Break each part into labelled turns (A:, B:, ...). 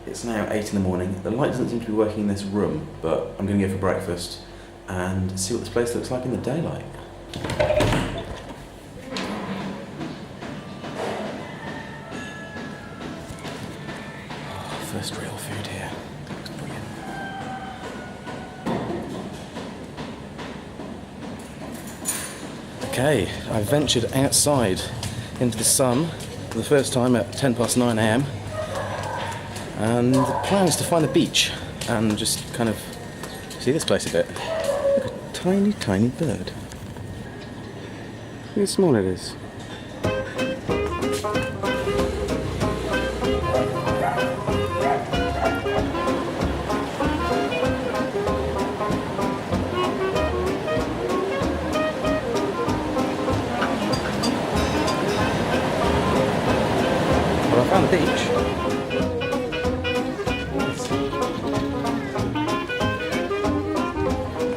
A: It's now 8 in the morning. The light doesn't seem to be working in this room, but I'm going to go for breakfast and see what this place looks like in the daylight. First real food here. Looks brilliant. Okay, I ventured outside into the sun for the first time at 9:10 a.m. and the plan is to find the beach and just kind of see this place a bit. Look, a tiny, tiny bird. Look how small it is. Well, I found the beach.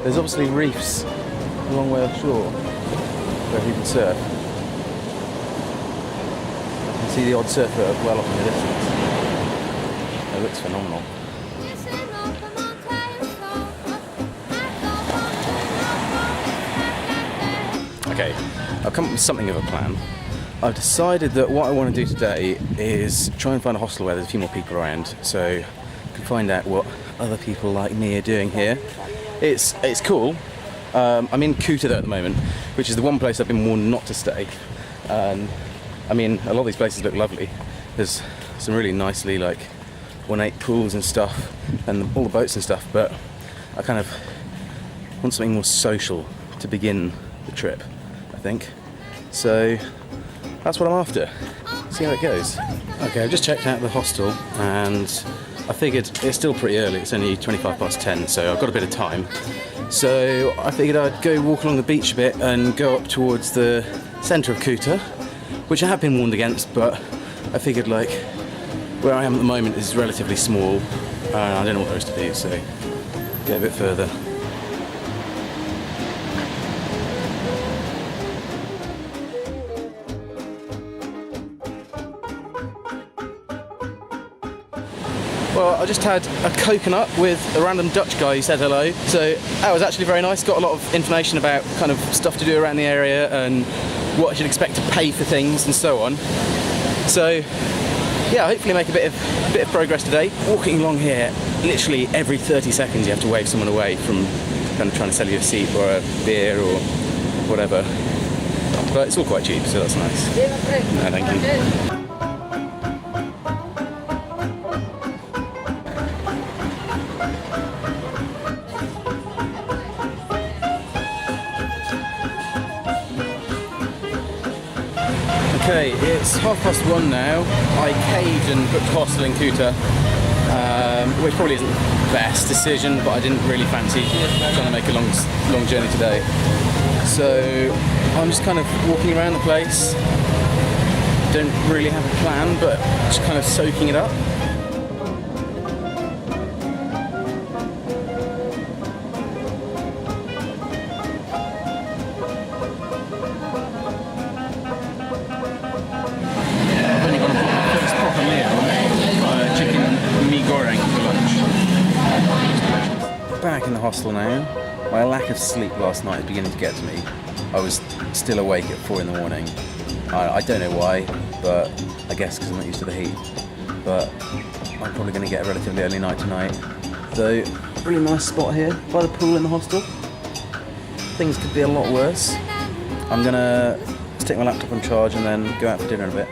A: There's obviously reefs a long way offshore where you can surf. You can see the odd surfer well off in the distance. It looks phenomenal. Okay, I've come up with something of a plan. I've decided that what I want to do today is try and find a hostel where there's a few more people around, so I can find out what other people like me are doing here. It's cool. I'm in Kuta at the moment, which is the one place I've been warned not to stay. I mean, a lot of these places look lovely. There's some really nicely like ornate pools and stuff, and all the boats and stuff. But I kind of want something more social to begin the trip, I think. So that's what I'm after. See how it goes. Okay, I've just checked out the hostel, and I figured it's still pretty early. It's only 10:25, so I've got a bit of time. So I figured I'd go walk along the beach a bit and go up towards the centre of Kuta, which I have been warned against, but I figured like where I am at the moment is relatively small and I don't know what there is to do, so get a bit further. Well, I just had a coconut with a random Dutch guy who said hello, so that was actually very nice. Got a lot of information about kind of stuff to do around the area and what I should expect to pay for things and so on. So yeah, hopefully make a bit of progress today. Walking along here, literally every 30 seconds you have to wave someone away from kind of trying to sell you a seat or a beer or whatever. But it's all quite cheap, so that's nice. No, thank you. Okay, it's 1:30 now. I caved and booked a hostel in Kuta, which probably isn't the best decision, but I didn't really fancy trying to make a long journey today. So I'm just kind of walking around the place. Don't really have a plan, but just kind of soaking it up. Back in the hostel now. My lack of sleep last night is beginning to get to me. I was still awake at 4 in the morning. I don't know why, but I guess because I'm not used to the heat. But I'm probably going to get a relatively early night tonight. So, really nice spot here by the pool in the hostel. Things could be a lot worse. I'm going to stick my laptop on charge and then go out for dinner in a bit.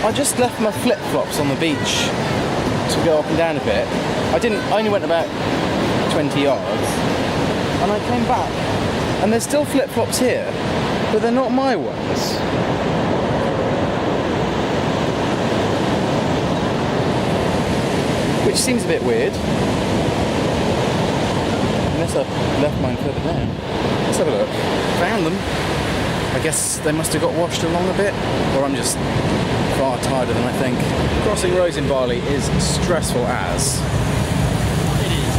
A: I just left my flip-flops on the beach to go up and down a bit. I only went about 20 yards, and I came back, and there's still flip-flops here, but they're not my ones. Which seems a bit weird. Unless I've left mine further down. Let's have a look. Found them. I guess they must have got washed along a bit, or I'm just far tighter than I think. Crossing roads in Bali is stressful as.
B: It is.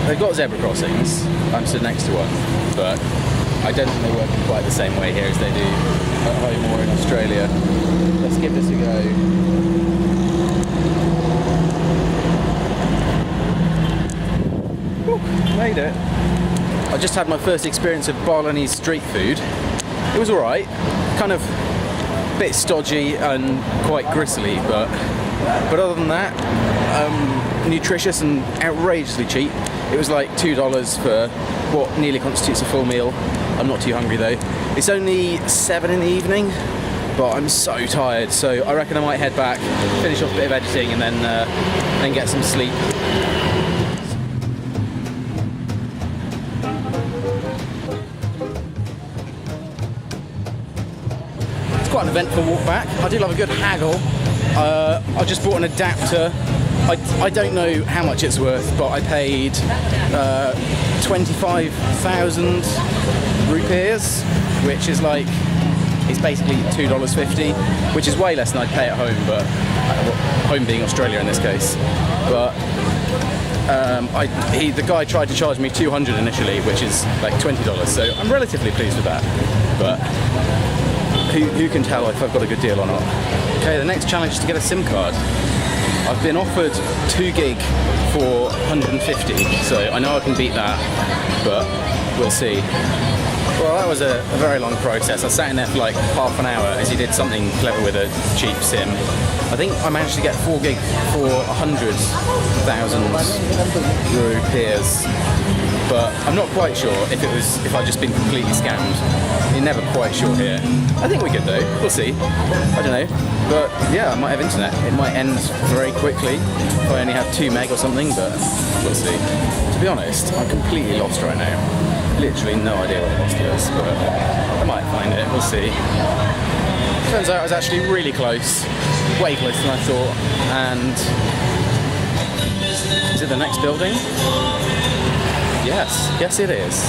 A: They've got zebra crossings. I'm stood next to one, but I don't think they work in quite the same way here as they do at home or in Australia. Let's give this a go. Whew, made it. I just had my first experience of Balinese street food. It was alright, kind of a bit stodgy and quite gristly, but other than that, nutritious and outrageously cheap. It was like $2 for what nearly constitutes a full meal. I'm not too hungry though. It's only 7 in the evening, but I'm so tired, so I reckon I might head back, finish off a bit of editing, and then get some sleep. Quite an eventful walk back. I do love a good haggle. I just bought an adapter. I don't know how much it's worth, but I paid 25,000 rupees, which is like, it's basically $2.50, which is way less than I'd pay at home, but home being Australia in this case. But the guy tried to charge me $200 initially, which is like $20, so I'm relatively pleased with that. But who can tell if I've got a good deal or not? Okay, the next challenge is to get a SIM card. I've been offered 2 gig for 150, so I know I can beat that, but we'll see. Well, that was a very long process. I sat in there for like half an hour as he did something clever with a cheap SIM. I think I managed to get 4 gig for 100,000 rupees, but I'm not quite sure if I'd just been completely scammed. You're never quite sure here. I think we could though. We'll see. I don't know. But yeah, I might have internet. It might end very quickly if I only have 2 meg or something, but we'll see. To be honest, I'm completely lost right now. Literally no idea what the hostel is, but I might find it. We'll see. Turns out I was actually really close. Way closer than I thought. And is it the next building? Yes it is.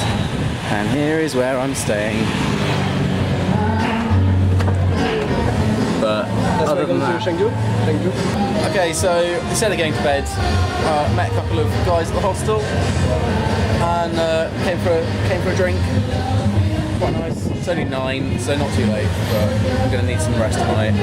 A: And here is where I'm staying. But other than that, okay, so instead of going to bed, met a couple of guys at the hostel and came for a drink. Quite nice. It's only 9, so not too late, but I'm going to need some rest tonight.